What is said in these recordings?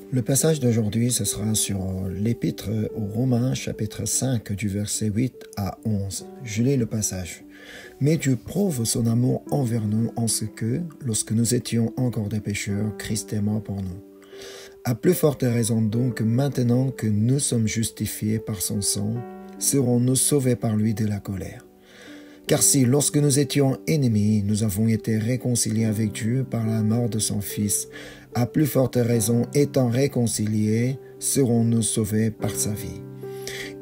Le passage d'aujourd'hui, ce sera sur l'épître aux Romains, chapitre 5, du verset 8 à 11. Je lis le passage. « Mais Dieu prouve son amour envers nous en ce que, lorsque nous étions encore des pécheurs, Christ est mort pour nous. À plus forte raison donc, maintenant que nous sommes justifiés par son sang, serons-nous sauvés par lui de la colère. Car si, lorsque nous étions ennemis, nous avons été réconciliés avec Dieu par la mort de son Fils, à plus forte raison, étant réconciliés, serons-nous sauvés par sa vie.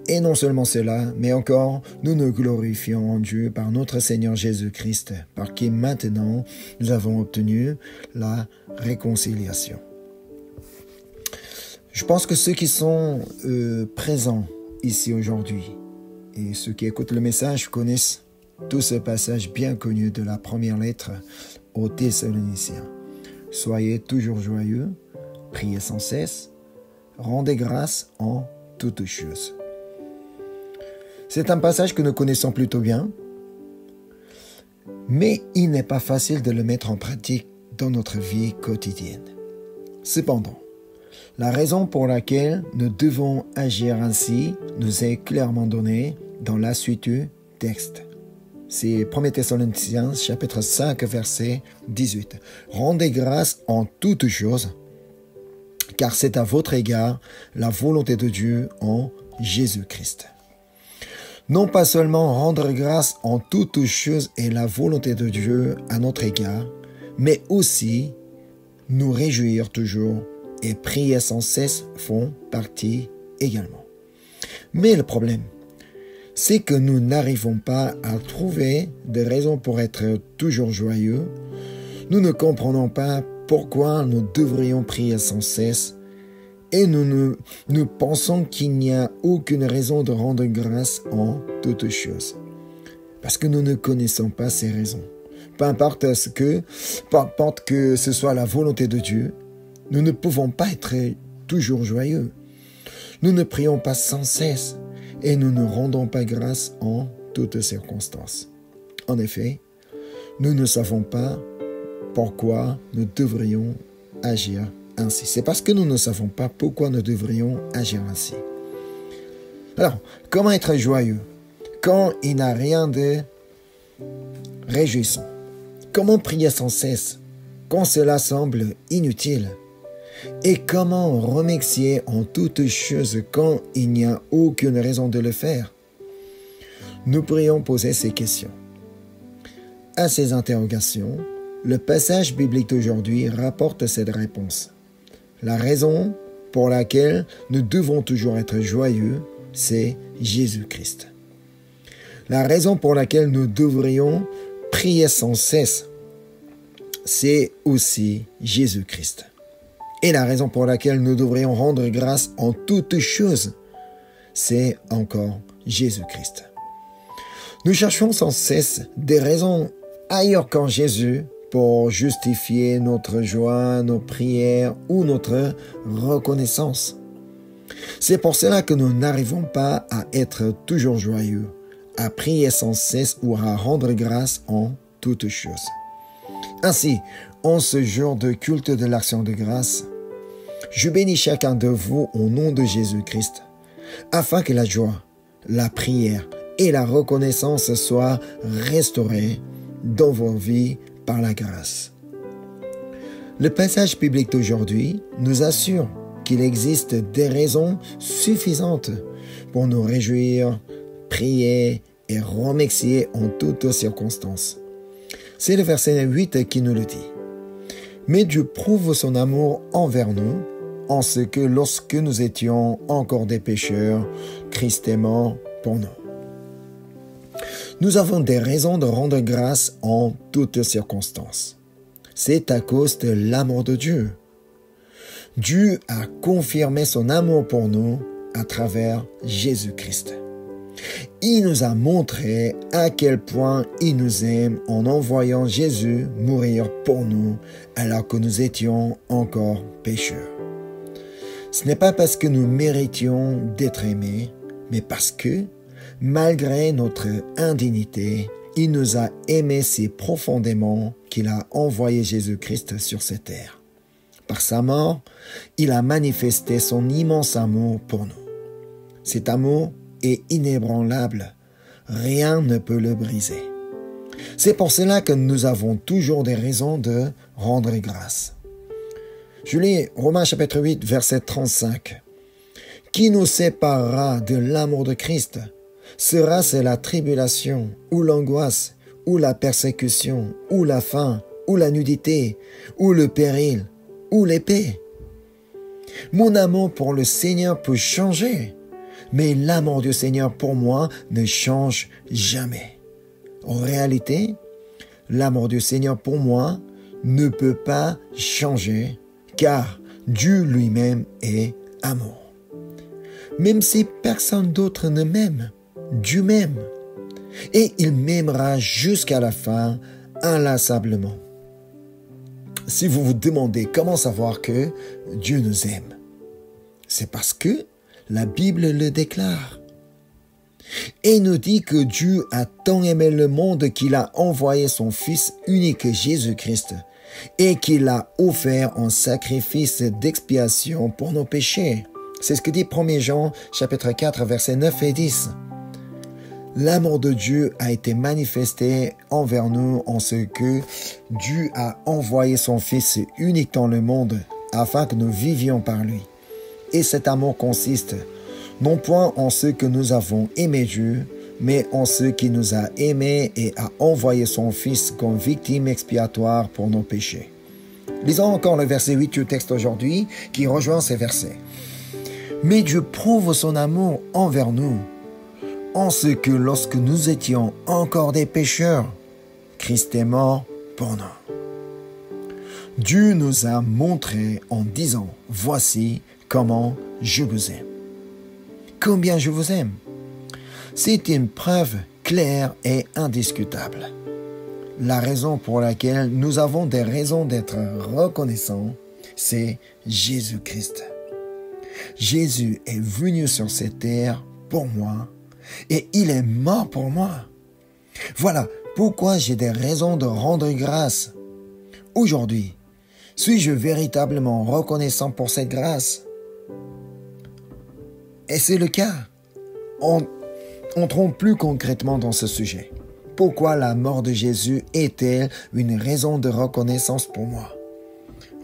Et non seulement cela, mais encore, nous nous glorifions en Dieu par notre Seigneur Jésus-Christ, par qui maintenant nous avons obtenu la réconciliation. » Je pense que ceux qui sont présents ici aujourd'hui et ceux qui écoutent le message connaissent tout ce passage bien connu de la première lettre aux Thessaloniciens. Soyez toujours joyeux, priez sans cesse, rendez grâce en toutes choses. C'est un passage que nous connaissons plutôt bien, mais il n'est pas facile de le mettre en pratique dans notre vie quotidienne. Cependant, la raison pour laquelle nous devons agir ainsi nous est clairement donnée dans la suite du texte. C'est 1 Thessaloniciens, chapitre 5, verset 18. « Rendez grâce en toutes choses, car c'est à votre égard la volonté de Dieu en Jésus-Christ. » Non pas seulement rendre grâce en toutes choses est la volonté de Dieu à notre égard, mais aussi nous réjouir toujours et prier sans cesse font partie également. Mais le problème, c'est que nous n'arrivons pas à trouver des raisons pour être toujours joyeux. Nous ne comprenons pas pourquoi nous devrions prier sans cesse et nous pensons qu'il n'y a aucune raison de rendre grâce en toutes choses. Parce que nous ne connaissons pas ces raisons. Peu importe que ce soit la volonté de Dieu, nous ne pouvons pas être toujours joyeux. Nous ne prions pas sans cesse et nous ne rendons pas grâce en toutes circonstances. En effet, nous ne savons pas pourquoi nous devrions agir ainsi. C'est parce que nous ne savons pas pourquoi nous devrions agir ainsi. Alors, comment être joyeux quand il n'y a rien de réjouissant? Comment prier sans cesse quand cela semble inutile? Et comment remercier en toutes choses quand il n'y a aucune raison de le faire? Nous pourrions poser ces questions. À ces interrogations, le passage biblique d'aujourd'hui rapporte cette réponse. La raison pour laquelle nous devons toujours être joyeux, c'est Jésus-Christ. La raison pour laquelle nous devrions prier sans cesse, c'est aussi Jésus-Christ. Et la raison pour laquelle nous devrions rendre grâce en toutes choses, c'est encore Jésus-Christ. Nous cherchons sans cesse des raisons ailleurs qu'en Jésus pour justifier notre joie, nos prières ou notre reconnaissance. C'est pour cela que nous n'arrivons pas à être toujours joyeux, à prier sans cesse ou à rendre grâce en toutes choses. Ainsi, en ce jour de culte de l'action de grâce, je bénis chacun de vous au nom de Jésus-Christ, afin que la joie, la prière et la reconnaissance soient restaurées dans vos vies par la grâce. Le passage biblique d'aujourd'hui nous assure qu'il existe des raisons suffisantes pour nous réjouir, prier et remercier en toutes circonstances. C'est le verset 8 qui nous le dit. « Mais Dieu prouve son amour envers nous, en ce que lorsque nous étions encore des pécheurs, Christ est mort pour nous. » Nous avons des raisons de rendre grâce en toutes circonstances. C'est à cause de l'amour de Dieu. Dieu a confirmé son amour pour nous à travers Jésus-Christ. Il nous a montré à quel point il nous aime en envoyant Jésus mourir pour nous alors que nous étions encore pécheurs. Ce n'est pas parce que nous méritions d'être aimés, mais parce que, malgré notre indignité, il nous a aimés si profondément qu'il a envoyé Jésus-Christ sur cette terre. Par sa mort, il a manifesté son immense amour pour nous. Cet amour est inébranlable. Rien ne peut le briser. C'est pour cela que nous avons toujours des raisons de rendre grâce. Je lis Romains chapitre 8, verset 35. « Qui nous séparera de l'amour de Christ? Sera-ce la tribulation, ou l'angoisse, ou la persécution, ou la faim, ou la nudité, ou le péril, ou l'épée? Mon amour pour le Seigneur peut changer, mais l'amour du Seigneur pour moi ne change jamais. En réalité, l'amour du Seigneur pour moi ne peut pas changer, car Dieu lui-même est amour. Même si personne d'autre ne m'aime, Dieu m'aime. Et il m'aimera jusqu'à la fin, inlassablement. Si vous vous demandez comment savoir que Dieu nous aime, c'est parce que la Bible le déclare. Et nous dit que Dieu a tant aimé le monde qu'il a envoyé son Fils unique Jésus-Christ et qu'il l'a offert en sacrifice d'expiation pour nos péchés. C'est ce que dit 1 Jean chapitre 4 versets 9 et 10. L'amour de Dieu a été manifesté envers nous en ce que Dieu a envoyé son Fils unique dans le monde afin que nous vivions par lui. Et cet amour consiste non point en ce que nous avons aimé Dieu, mais en ce qui nous a aimés et a envoyé son Fils comme victime expiatoire pour nos péchés. Lisons encore le verset 8 du texte aujourd'hui qui rejoint ces versets. Mais Dieu prouve son amour envers nous, en ce que lorsque nous étions encore des pécheurs, Christ est mort pour nous. Dieu nous a montré en disant, voici comment je vous aime. Combien je vous aime. C'est une preuve claire et indiscutable. La raison pour laquelle nous avons des raisons d'être reconnaissants, c'est Jésus-Christ. Jésus est venu sur cette terre pour moi et il est mort pour moi. Voilà pourquoi j'ai des raisons de rendre grâce. Aujourd'hui, suis-je véritablement reconnaissant pour cette grâce? Et c'est le cas. Entrons plus concrètement dans ce sujet. Pourquoi la mort de Jésus est-elle une raison de reconnaissance pour moi?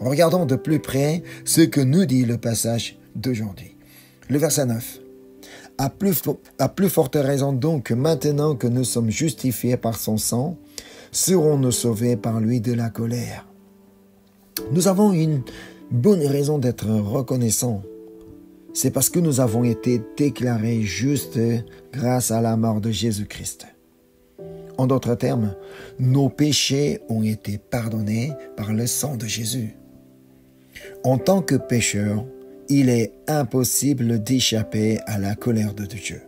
Regardons de plus près ce que nous dit le passage d'aujourd'hui. Le verset 9. À plus forte raison donc que maintenant que nous sommes justifiés par son sang, serons-nous sauvés par lui de la colère. Nous avons une bonne raison d'être reconnaissants. C'est parce que nous avons été déclarés justes grâce à la mort de Jésus-Christ. En d'autres termes, nos péchés ont été pardonnés par le sang de Jésus. En tant que pécheurs, il est impossible d'échapper à la colère de Dieu.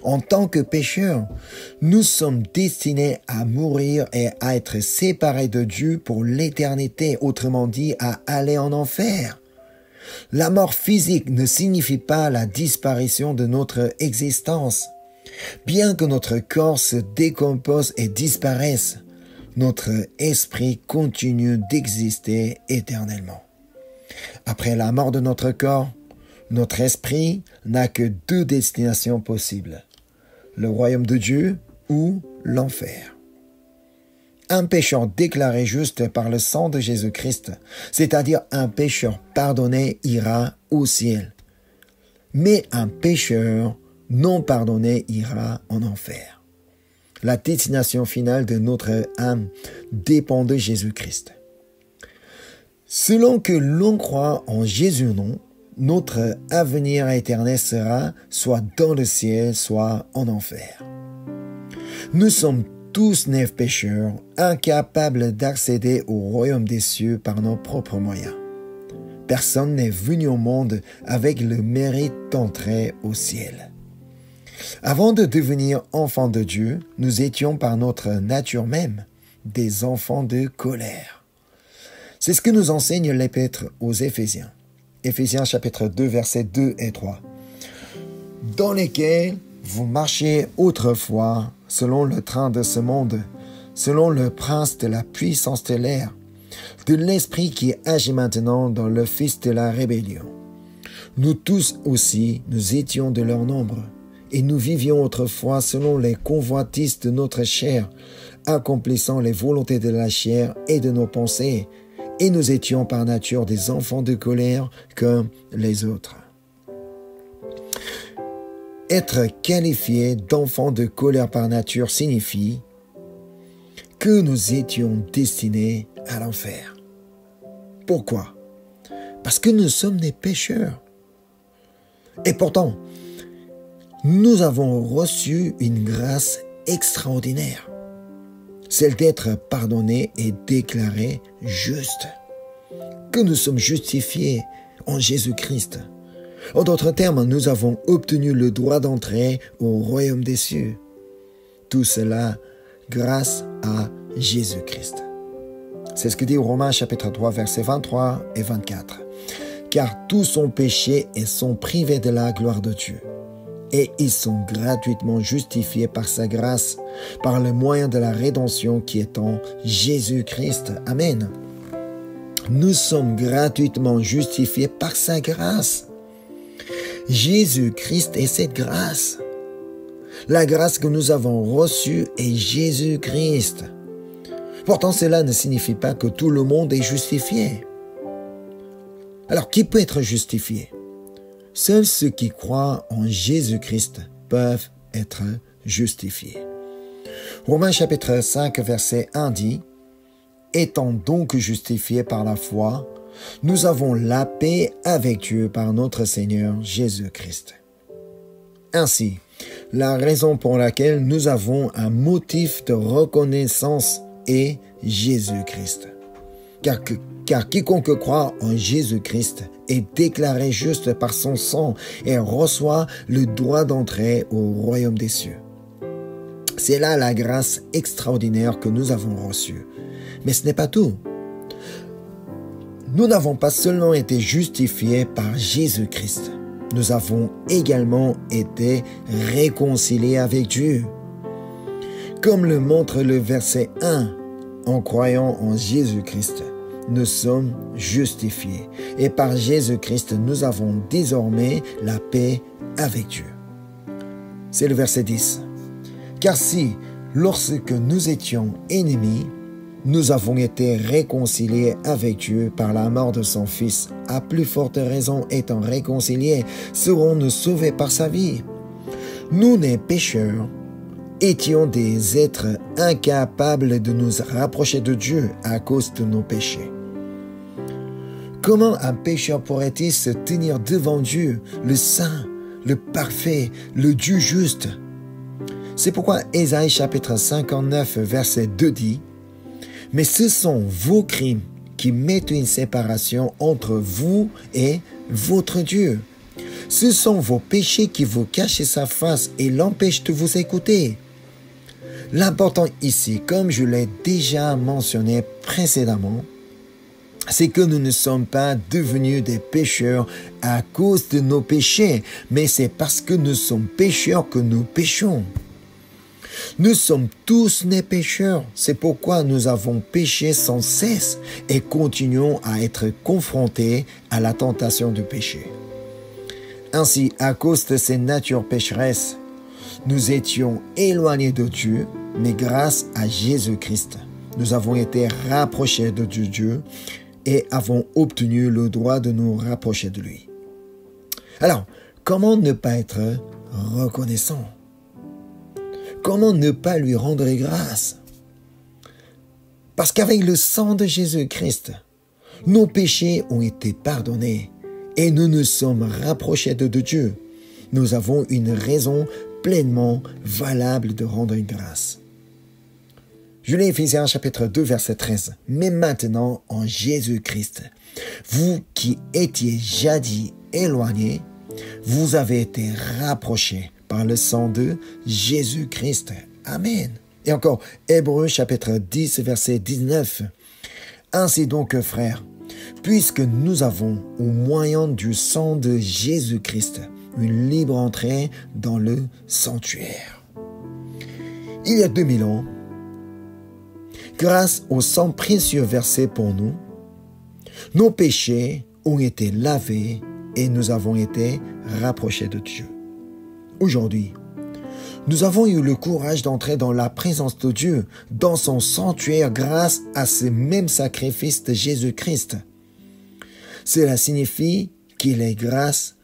En tant que pécheurs, nous sommes destinés à mourir et à être séparés de Dieu pour l'éternité, autrement dit, à aller en enfer. La mort physique ne signifie pas la disparition de notre existence. Bien que notre corps se décompose et disparaisse, notre esprit continue d'exister éternellement. Après la mort de notre corps, notre esprit n'a que deux destinations possibles, le royaume de Dieu ou l'enfer. Un pécheur déclaré juste par le sang de Jésus-Christ, c'est-à-dire un pécheur pardonné, ira au ciel. Mais un pécheur non pardonné ira en enfer. La destination finale de notre âme dépend de Jésus-Christ. Selon que l'on croit en Jésus ou non, notre avenir éternel sera soit dans le ciel, soit en enfer. Nous sommes tous nés pécheurs, incapables d'accéder au royaume des cieux par nos propres moyens. Personne n'est venu au monde avec le mérite d'entrer au ciel. Avant de devenir enfants de Dieu, nous étions par notre nature même des enfants de colère. C'est ce que nous enseigne l'épître aux Éphésiens. Éphésiens chapitre 2, versets 2 et 3. Dans lesquels vous marchiez autrefois selon le train de ce monde, selon le prince de la puissance de l'air, de l'esprit qui agit maintenant dans le fils de la rébellion. Nous tous aussi, nous étions de leur nombre, et nous vivions autrefois selon les convoitises de notre chair, accomplissant les volontés de la chair et de nos pensées, et nous étions par nature des enfants de colère comme les autres. Être qualifié d'enfants de colère par nature signifie que nous étions destinés à l'enfer. Pourquoi? Parce que nous sommes des pécheurs. Et pourtant, nous avons reçu une grâce extraordinaire, celle d'être pardonnés et déclarés justes, que nous sommes justifiés en Jésus-Christ. En d'autres termes, nous avons obtenu le droit d'entrer au royaume des cieux. Tout cela grâce à Jésus-Christ. C'est ce que dit Romains chapitre 3, versets 23 et 24. Car tous ont péché et sont privés de la gloire de Dieu. Et ils sont gratuitement justifiés par sa grâce, par le moyen de la rédemption qui est en Jésus-Christ. Amen. Nous sommes gratuitement justifiés par sa grâce. Jésus-Christ est cette grâce. La grâce que nous avons reçue est Jésus-Christ. Pourtant, cela ne signifie pas que tout le monde est justifié. Alors, qui peut être justifié? Seuls ceux qui croient en Jésus-Christ peuvent être justifiés. Romains chapitre 5, verset 1 dit « Étant donc justifiés par la foi, nous avons la paix avec Dieu par notre Seigneur Jésus-Christ. » Ainsi, la raison pour laquelle nous avons un motif de reconnaissance est Jésus-Christ. Car quiconque croit en Jésus-Christ est déclaré juste par son sang et reçoit le droit d'entrer au royaume des cieux. C'est là la grâce extraordinaire que nous avons reçue. Mais ce n'est pas tout. Nous n'avons pas seulement été justifiés par Jésus-Christ, nous avons également été réconciliés avec Dieu. Comme le montre le verset 1, en croyant en Jésus-Christ, nous sommes justifiés. Et par Jésus-Christ, nous avons désormais la paix avec Dieu. C'est le verset 10. Car si, lorsque nous étions ennemis, nous avons été réconciliés avec Dieu par la mort de son Fils, à plus forte raison étant réconciliés, serons-nous sauvés par sa vie. Nous, les pécheurs, étions des êtres incapables de nous rapprocher de Dieu à cause de nos péchés. Comment un pécheur pourrait-il se tenir devant Dieu, le saint, le parfait, le Dieu juste? C'est pourquoi Ésaïe chapitre 59, verset 2 dit « Mais ce sont vos crimes qui mettent une séparation entre vous et votre Dieu. Ce sont vos péchés qui vous cachent sa face et l'empêchent de vous écouter. » L'important ici, comme je l'ai déjà mentionné précédemment, c'est que nous ne sommes pas devenus des pécheurs à cause de nos péchés, mais c'est parce que nous sommes pécheurs que nous péchons. Nous sommes tous nés pécheurs, c'est pourquoi nous avons péché sans cesse et continuons à être confrontés à la tentation du péché. Ainsi, à cause de ces natures pécheresses, nous étions éloignés de Dieu, mais grâce à Jésus-Christ, nous avons été rapprochés de Dieu et avons obtenu le droit de nous rapprocher de lui. Alors, comment ne pas être reconnaissant? Comment ne pas lui rendre grâce? Parce qu'avec le sang de Jésus-Christ, nos péchés ont été pardonnés et nous nous sommes rapprochés de Dieu. Nous avons une raison pleinement valable de rendre une grâce. Je lis Éphésiens chapitre 2 verset 13. Mais maintenant en Jésus-Christ, vous qui étiez jadis éloignés, vous avez été rapprochés par le sang de Jésus-Christ. Amen. Et encore, Hébreux chapitre 10 verset 19. Ainsi donc, frères, puisque nous avons, au moyen du sang de Jésus-Christ, une libre entrée dans le sanctuaire. Il y a 2000 ans, Grâce au sang précieux versé pour nous, nos péchés ont été lavés et nous avons été rapprochés de Dieu. Aujourd'hui, nous avons eu le courage d'entrer dans la présence de Dieu, dans son sanctuaire grâce à ce même sacrifice de Jésus-Christ. Cela signifie qu'il est grâce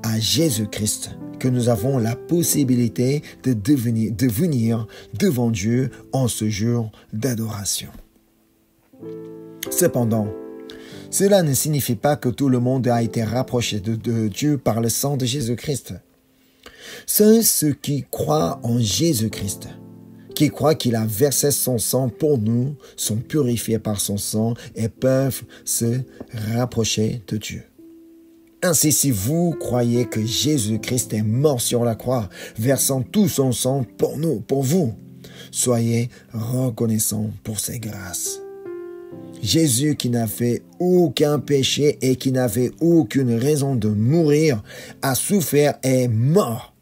à Jésus-Christ que nous avons la possibilité de venir devant Dieu en ce jour d'adoration. Cependant, cela ne signifie pas que tout le monde a été rapproché de Dieu par le sang de Jésus-Christ. Seuls ceux qui croient en Jésus-Christ, qui croient qu'il a versé son sang pour nous, sont purifiés par son sang et peuvent se rapprocher de Dieu. Ainsi, si vous croyez que Jésus-Christ est mort sur la croix, versant tout son sang pour nous, pour vous, soyez reconnaissants pour ses grâces. Jésus, qui n'a fait aucun péché et qui n'avait aucune raison de mourir, a souffert et est mort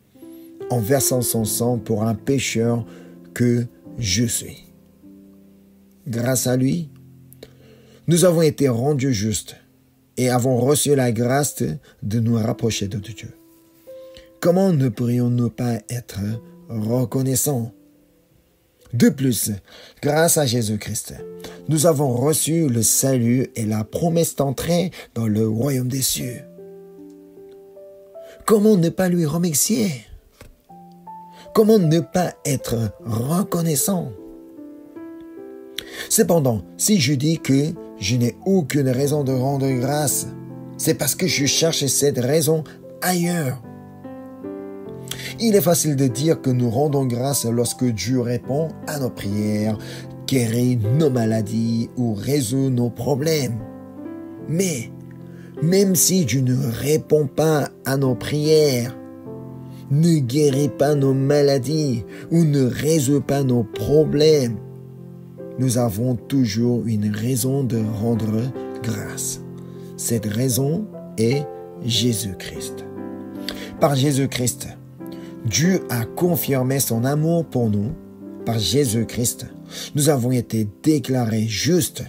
en versant son sang pour un pécheur que je suis. Grâce à lui, nous avons été rendus justes et avons reçu la grâce de nous rapprocher de Dieu. Comment ne pourrions-nous pas être reconnaissants? De plus, grâce à Jésus-Christ, nous avons reçu le salut et la promesse d'entrer dans le royaume des cieux. Comment ne pas lui remercier? Comment ne pas être reconnaissant? Cependant, si je dis que je n'ai aucune raison de rendre grâce, c'est parce que je cherche cette raison ailleurs. Il est facile de dire que nous rendons grâce lorsque Dieu répond à nos prières, guérit nos maladies ou résout nos problèmes. Mais, même si Dieu ne répond pas à nos prières, ne guérit pas nos maladies ou ne résout pas nos problèmes, nous avons toujours une raison de rendre grâce. Cette raison est Jésus-Christ. Par Jésus-Christ, Dieu a confirmé son amour pour nous. Par Jésus-Christ, nous avons été déclarés justes.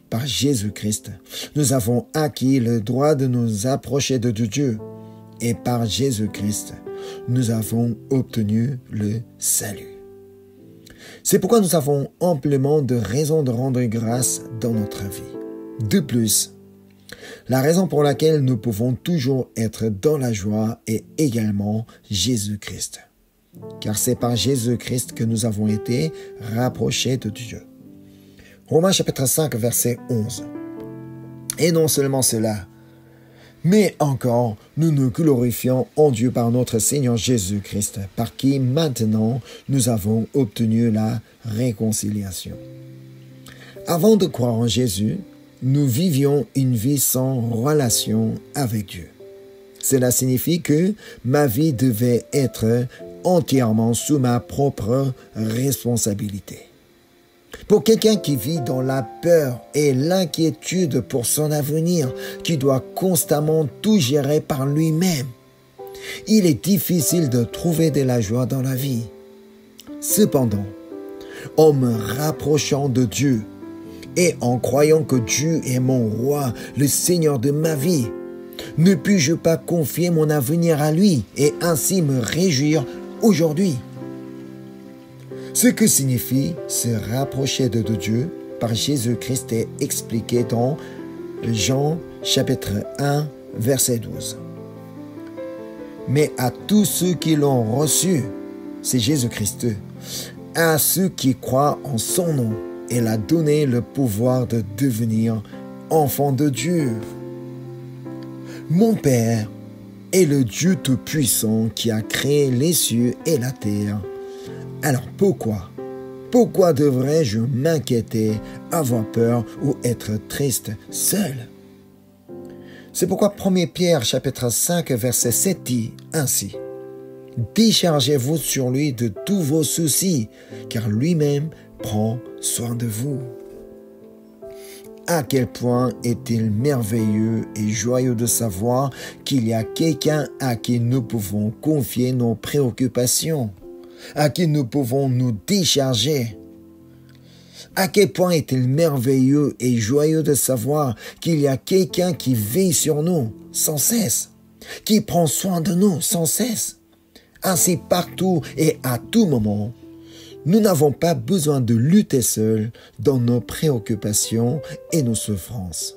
Par Jésus-Christ, nous avons acquis le droit de nous approcher de Dieu. Et par Jésus-Christ, nous avons obtenu le salut. C'est pourquoi nous avons amplement de raisons de rendre grâce dans notre vie. De plus, la raison pour laquelle nous pouvons toujours être dans la joie est également Jésus-Christ. Car c'est par Jésus-Christ que nous avons été rapprochés de Dieu. Romains chapitre 5, verset 11. Et non seulement cela, mais encore, nous nous glorifions en Dieu par notre Seigneur Jésus-Christ, par qui maintenant nous avons obtenu la réconciliation. Avant de croire en Jésus, nous vivions une vie sans relation avec Dieu. Cela signifie que ma vie devait être entièrement sous ma propre responsabilité. Pour quelqu'un qui vit dans la peur et l'inquiétude pour son avenir, qui doit constamment tout gérer par lui-même, il est difficile de trouver de la joie dans la vie. Cependant, en me rapprochant de Dieu et en croyant que Dieu est mon roi, le Seigneur de ma vie, ne puis-je pas confier mon avenir à lui et ainsi me réjouir aujourd'hui? Ce que signifie se rapprocher de Dieu par Jésus-Christ est expliqué dans Jean chapitre 1, verset 12. Mais à tous ceux qui l'ont reçu, c'est Jésus-Christ, à ceux qui croient en son nom, il a donné le pouvoir de devenir enfants de Dieu. Mon Père est le Dieu Tout-Puissant qui a créé les cieux et la terre. Alors pourquoi devrais-je m'inquiéter, avoir peur ou être triste seul? C'est pourquoi 1 Pierre chapitre 5 verset 7 dit ainsi: déchargez-vous sur lui de tous vos soucis, car lui-même prend soin de vous. À quel point est-il merveilleux et joyeux de savoir qu'il y a quelqu'un à qui nous pouvons confier nos préoccupations, à qui nous pouvons nous décharger. À quel point est-il merveilleux et joyeux de savoir qu'il y a quelqu'un qui veille sur nous sans cesse, qui prend soin de nous sans cesse. Ainsi, partout et à tout moment, nous n'avons pas besoin de lutter seuls dans nos préoccupations et nos souffrances.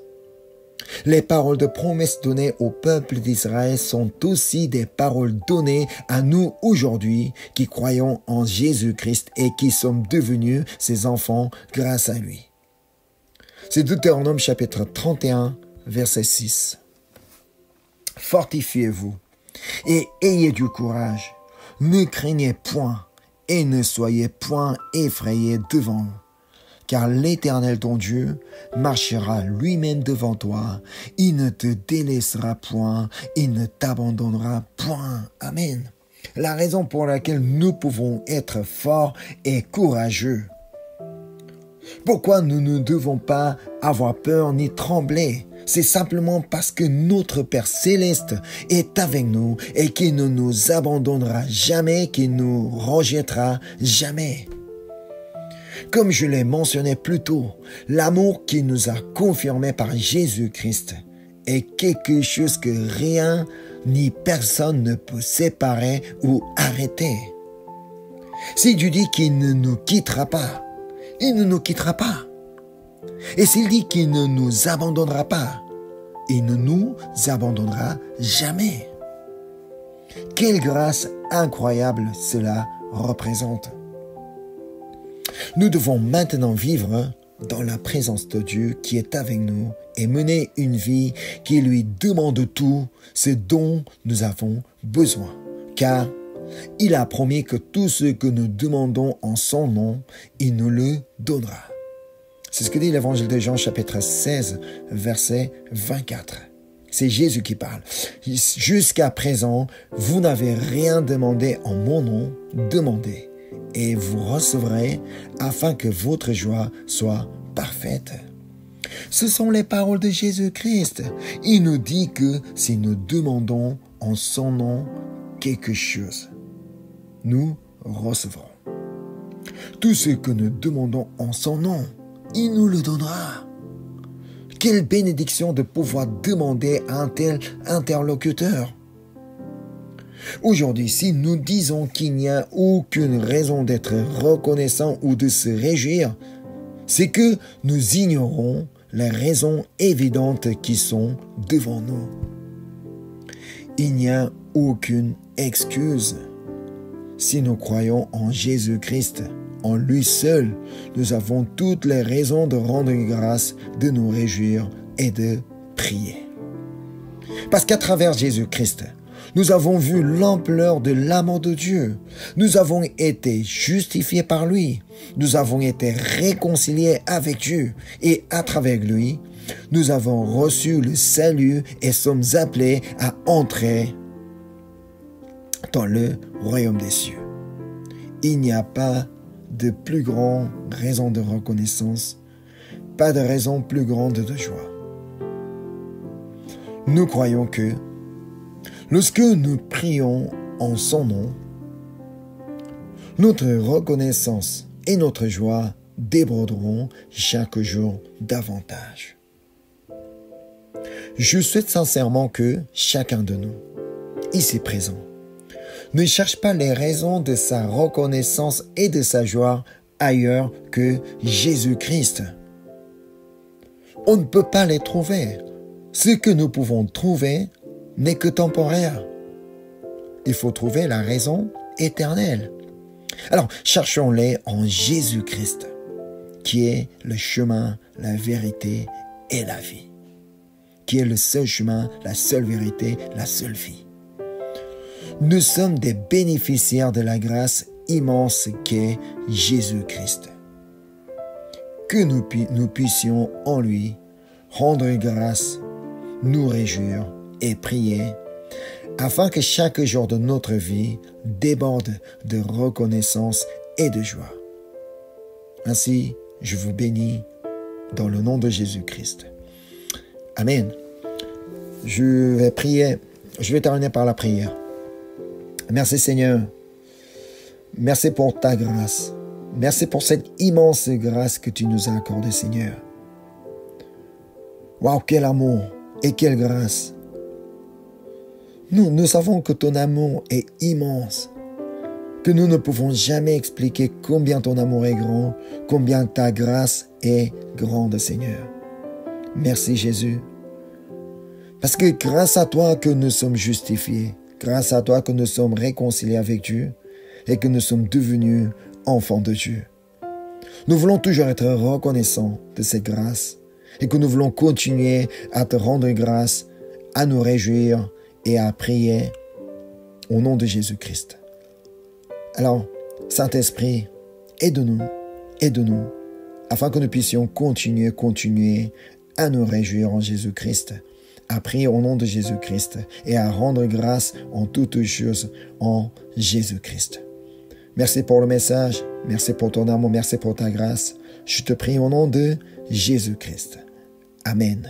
Les paroles de promesse données au peuple d'Israël sont aussi des paroles données à nous aujourd'hui qui croyons en Jésus-Christ et qui sommes devenus ses enfants grâce à lui. C'est Deutéronome chapitre 31, verset 6. Fortifiez-vous et ayez du courage. Ne craignez point et ne soyez point effrayés devant eux. Car l'Éternel ton Dieu marchera lui-même devant toi. Il ne te délaissera point, il ne t'abandonnera point. Amen. La raison pour laquelle nous pouvons être forts et courageux. Pourquoi nous ne devons pas avoir peur ni trembler? C'est simplement parce que notre Père Céleste est avec nous et qu'il ne nous abandonnera jamais, qu'il ne nous rejettera jamais. Comme je l'ai mentionné plus tôt, l'amour qui nous a confirmé par Jésus-Christ est quelque chose que rien ni personne ne peut séparer ou arrêter. Si Dieu dit qu'il ne nous quittera pas, il ne nous quittera pas. Et s'il dit qu'il ne nous abandonnera pas, il ne nous abandonnera jamais. Quelle grâce incroyable cela représente. Nous devons maintenant vivre dans la présence de Dieu qui est avec nous et mener une vie qui lui demande tout ce dont nous avons besoin. Car il a promis que tout ce que nous demandons en son nom, il nous le donnera. C'est ce que dit l'évangile de Jean chapitre 16, verset 24. C'est Jésus qui parle. Jusqu'à présent, vous n'avez rien demandé en mon nom, demandez. Et vous recevrez afin que votre joie soit parfaite. Ce sont les paroles de Jésus-Christ. Il nous dit que si nous demandons en son nom quelque chose, nous recevrons. Tout ce que nous demandons en son nom, il nous le donnera. Quelle bénédiction de pouvoir demander à un tel interlocuteur. Aujourd'hui, si nous disons qu'il n'y a aucune raison d'être reconnaissant ou de se réjouir, c'est que nous ignorons les raisons évidentes qui sont devant nous. Il n'y a aucune excuse. Si nous croyons en Jésus-Christ, en lui seul, nous avons toutes les raisons de rendre grâce, de nous réjouir et de prier. Parce qu'à travers Jésus-Christ, nous avons vu l'ampleur de l'amour de Dieu. Nous avons été justifiés par lui. Nous avons été réconciliés avec Dieu. Et à travers lui, nous avons reçu le salut et sommes appelés à entrer dans le royaume des cieux. Il n'y a pas de plus grande raison de reconnaissance, pas de raison plus grande de joie. Nous croyons que lorsque nous prions en son nom, notre reconnaissance et notre joie déborderont chaque jour davantage. Je souhaite sincèrement que chacun de nous, ici présent, ne cherche pas les raisons de sa reconnaissance et de sa joie ailleurs que Jésus-Christ. On ne peut pas les trouver. Ce que nous pouvons trouver n'est que temporaire. Il faut trouver la raison éternelle. Alors, cherchons-les en Jésus-Christ, qui est le chemin, la vérité et la vie. Qui est le seul chemin, la seule vérité, la seule vie. Nous sommes des bénéficiaires de la grâce immense qu'est Jésus-Christ. Que nous puissions en lui rendre grâce, nous réjouir et prier, afin que chaque jour de notre vie déborde de reconnaissance et de joie. Ainsi, je vous bénis dans le nom de Jésus-Christ. Amen. Je vais prier. Je vais terminer par la prière. Merci Seigneur. Merci pour ta grâce. Merci pour cette immense grâce que tu nous as accordée, Seigneur. Waouh, quel amour et quelle grâce. Nous savons que ton amour est immense, que nous ne pouvons jamais expliquer combien ton amour est grand, combien ta grâce est grande, Seigneur. Merci, Jésus. Parce que grâce à toi que nous sommes justifiés, grâce à toi que nous sommes réconciliés avec Dieu et que nous sommes devenus enfants de Dieu. Nous voulons toujours être reconnaissants de cette grâce et que nous voulons continuer à te rendre grâce, à nous réjouir et à prier au nom de Jésus-Christ. Alors, Saint-Esprit, aide-nous, afin que nous puissions continuer à nous réjouir en Jésus-Christ, à prier au nom de Jésus-Christ et à rendre grâce en toutes choses en Jésus-Christ. Merci pour le message, merci pour ton amour, merci pour ta grâce. Je te prie au nom de Jésus-Christ. Amen.